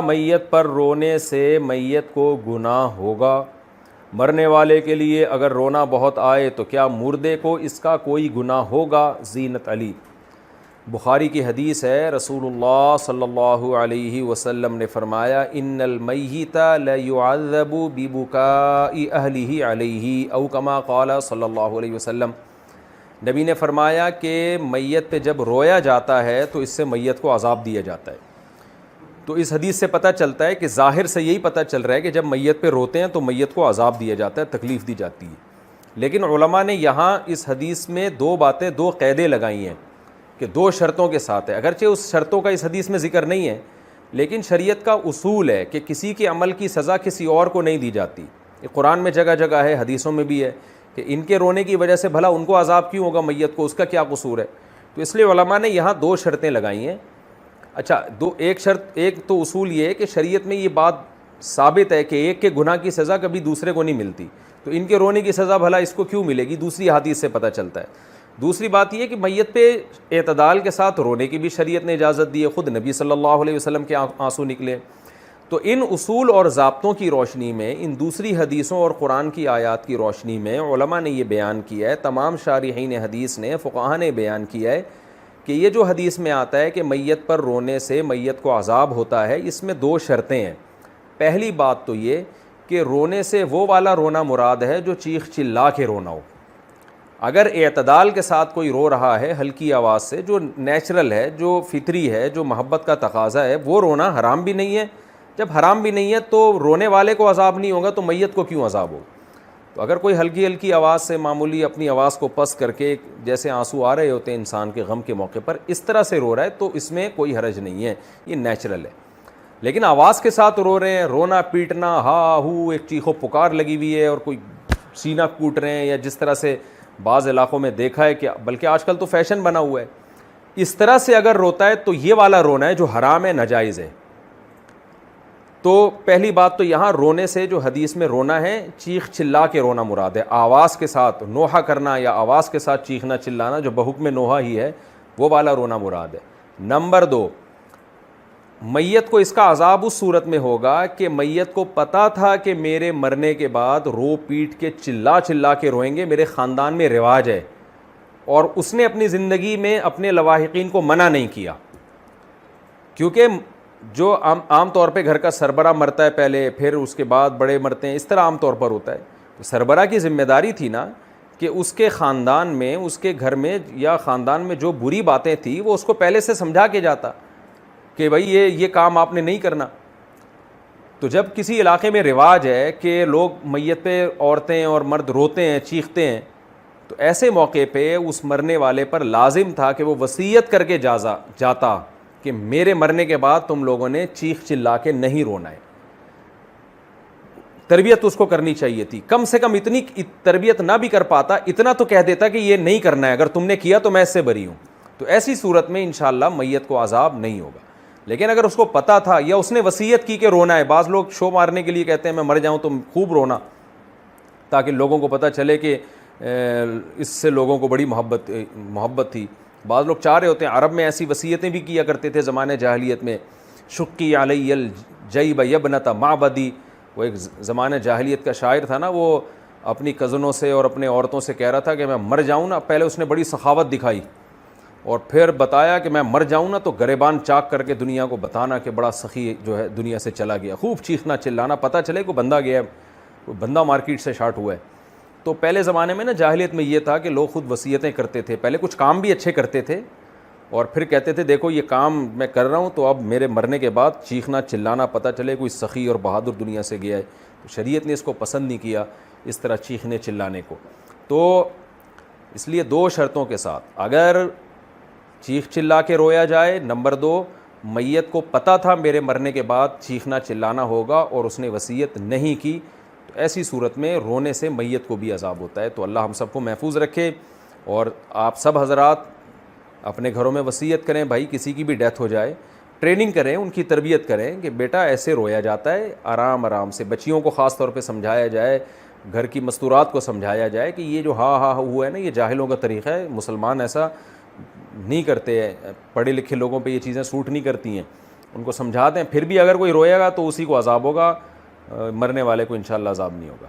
میت پر رونے سے میت کو گناہ ہوگا؟ مرنے والے کے لیے اگر رونا بہت آئے تو کیا مردے کو اس کا کوئی گناہ ہوگا؟ زینت علی۔ بخاری کی حدیث ہے، رسول اللہ صلی اللہ علیہ وسلم نے فرمایا ان المیت لیعذب ببکاء اہلہ علیہ او کما قال صلی اللہ علیہ وسلم۔ نبی نے فرمایا کہ میت پہ جب رویا جاتا ہے تو اس سے میت کو عذاب دیا جاتا ہے۔ تو اس حدیث سے پتہ چلتا ہے کہ ظاہر سے یہی پتہ چل رہا ہے کہ جب میت پہ روتے ہیں تو میت کو عذاب دیا جاتا ہے، تکلیف دی جاتی ہے۔ لیکن علماء نے یہاں اس حدیث میں دو قیدیں لگائی ہیں کہ دو شرطوں کے ساتھ ہے، اگرچہ اس شرطوں کا اس حدیث میں ذکر نہیں ہے، لیکن شریعت کا اصول ہے کہ کسی کے عمل کی سزا کسی اور کو نہیں دی جاتی۔ یہ قرآن میں جگہ جگہ ہے، حدیثوں میں بھی ہے کہ ان کے رونے کی وجہ سے بھلا ان کو عذاب کیوں ہوگا، میت کو اس کا کیا قصور ہے؟ تو اس لیے علماء نے یہاں دو شرطیں لگائی ہیں۔ اچھا، ایک تو اصول یہ ہے کہ شریعت میں یہ بات ثابت ہے کہ ایک کے گناہ کی سزا کبھی دوسرے کو نہیں ملتی، تو ان کے رونے کی سزا بھلا اس کو کیوں ملے گی؟ دوسری حدیث سے پتہ چلتا ہے۔ دوسری بات یہ کہ میت پہ اعتدال کے ساتھ رونے کی بھی شریعت نے اجازت دی ہے، خود نبی صلی اللہ علیہ وسلم کے آنسو نکلے۔ تو ان اصول اور ضابطوں کی روشنی میں، ان دوسری حدیثوں اور قرآن کی آیات کی روشنی میں علماء نے یہ بیان کیا ہے، تمام شارحین حدیث نے، فقہاء نے بیان کیا ہے کہ یہ جو حدیث میں آتا ہے کہ میت پر رونے سے میت کو عذاب ہوتا ہے، اس میں دو شرطیں ہیں۔ پہلی بات تو یہ کہ رونے سے وہ والا رونا مراد ہے جو چیخ چلا کے رونا ہو۔ اگر اعتدال کے ساتھ کوئی رو رہا ہے ہلکی آواز سے، جو نیچرل ہے، جو فطری ہے، جو محبت کا تقاضا ہے، وہ رونا حرام بھی نہیں ہے۔ جب حرام بھی نہیں ہے تو رونے والے کو عذاب نہیں ہوگا تو میت کو کیوں عذاب ہو؟ تو اگر کوئی ہلکی ہلکی آواز سے معمولی اپنی آواز کو پست کر کے، جیسے آنسو آ رہے ہوتے ہیں انسان کے غم کے موقع پر، اس طرح سے رو رہا ہے تو اس میں کوئی حرج نہیں ہے، یہ نیچرل ہے۔ لیکن آواز کے ساتھ رو رہے ہیں، رونا پیٹنا، ہا ہو، ایک چیخو پکار لگی ہوئی ہے اور کوئی سینہ کوٹ رہے ہیں، یا جس طرح سے بعض علاقوں میں دیکھا ہے کہ بلکہ آج کل تو فیشن بنا ہوا ہے، اس طرح سے اگر روتا ہے تو یہ والا رونا ہے جو حرام ہے، ناجائز ہے۔ تو پہلی بات تو یہاں رونے سے جو حدیث میں رونا ہے، چیخ چلا کے رونا مراد ہے، آواز کے ساتھ نوحہ کرنا یا آواز کے ساتھ چیخنا چلانا جو بحکم نوحہ ہی ہے، وہ والا رونا مراد ہے۔ نمبر دو، میت کو اس کا عذاب اس صورت میں ہوگا کہ میت کو پتہ تھا کہ میرے مرنے کے بعد رو پیٹ کے چلا چلا کے روئیں گے، میرے خاندان میں رواج ہے، اور اس نے اپنی زندگی میں اپنے لواحقین کو منع نہیں کیا، کیونکہ جو عام طور پہ گھر کا سربراہ مرتا ہے پہلے، پھر اس کے بعد بڑے مرتے ہیں، اس طرح عام طور پر ہوتا ہے۔ تو سربراہ کی ذمہ داری تھی نا کہ اس کے خاندان میں، اس کے گھر میں یا خاندان میں جو بری باتیں تھیں وہ اس کو پہلے سے سمجھا کے جاتا کہ بھائی یہ کام آپ نے نہیں کرنا۔ تو جب کسی علاقے میں رواج ہے کہ لوگ میت پہ عورتیں اور مرد روتے ہیں، چیختے ہیں، تو ایسے موقع پہ اس مرنے والے پر لازم تھا کہ وہ وصیت کر کے جاتا کہ میرے مرنے کے بعد تم لوگوں نے چیخ چلا کے نہیں رونا ہے۔ تربیت اس کو کرنی چاہیے تھی، کم سے کم اتنی تربیت نہ بھی کر پاتا، اتنا تو کہہ دیتا کہ یہ نہیں کرنا ہے، اگر تم نے کیا تو میں اس سے بری ہوں۔ تو ایسی صورت میں انشاءاللہ میت کو عذاب نہیں ہوگا۔ لیکن اگر اس کو پتا تھا یا اس نے وصیت کی کہ رونا ہے، بعض لوگ شو مارنے کے لیے کہتے ہیں میں مر جاؤں تو خوب رونا، تاکہ لوگوں کو پتہ چلے کہ اس سے لوگوں کو بڑی محبت تھی۔ بعض لوگ چاہ رہے ہوتے ہیں، عرب میں ایسی وصیتیں بھی کیا کرتے تھے زمانے جاہلیت میں، شقی علی الجیب یبنۃ معبدی، وہ ایک زمانے جاہلیت کا شاعر تھا نا، وہ اپنی کزنوں سے اور اپنے عورتوں سے کہہ رہا تھا کہ میں مر جاؤں نا، پہلے اس نے بڑی سخاوت دکھائی اور پھر بتایا کہ میں مر جاؤں نا تو گریبان چاک کر کے دنیا کو بتانا کہ بڑا سخی جو ہے دنیا سے چلا گیا، خوب چیخنا چلانا، پتہ چلے کوئی بندہ گیا ہے، کوئی بندہ مارکیٹ سے شارٹ ہوا ہے۔ تو پہلے زمانے میں نا جاہلیت میں یہ تھا کہ لوگ خود وصیتیں کرتے تھے، پہلے کچھ کام بھی اچھے کرتے تھے اور پھر کہتے تھے دیکھو یہ کام میں کر رہا ہوں تو اب میرے مرنے کے بعد چیخنا چلانا پتہ چلے کوئی سخی اور بہادر دنیا سے گیا ہے۔ تو شریعت نے اس کو پسند نہیں کیا، اس طرح چیخنے چلانے کو۔ تو اس لیے دو شرطوں کے ساتھ اگر چیخ چلا کے رویا جائے، نمبر دو، میت کو پتہ تھا میرے مرنے کے بعد چیخنا چلانا ہوگا اور اس نے وصیت نہیں کی، تو ایسی صورت میں رونے سے میت کو بھی عذاب ہوتا ہے۔ تو اللہ ہم سب کو محفوظ رکھے، اور آپ سب حضرات اپنے گھروں میں وصیت کریں، بھائی کسی کی بھی ڈیتھ ہو جائے، ٹریننگ کریں، ان کی تربیت کریں کہ بیٹا ایسے رویا جاتا ہے، آرام آرام سے، بچیوں کو خاص طور پہ سمجھایا جائے، گھر کی مستورات کو سمجھایا جائے کہ یہ جو ہا ہوا ہے نا، یہ جاہلوں کا طریقہ ہے، مسلمان ایسا نہیں کرتے ہیں، پڑھے لکھے لوگوں پہ یہ چیزیں سوٹ نہیں کرتی ہیں۔ ان کو سمجھا دیں. پھر بھی اگر کوئی روئے گا تو اسی کو عذاب ہوگا, مرنے والے کو انشاءاللہ عذاب نہیں ہوگا.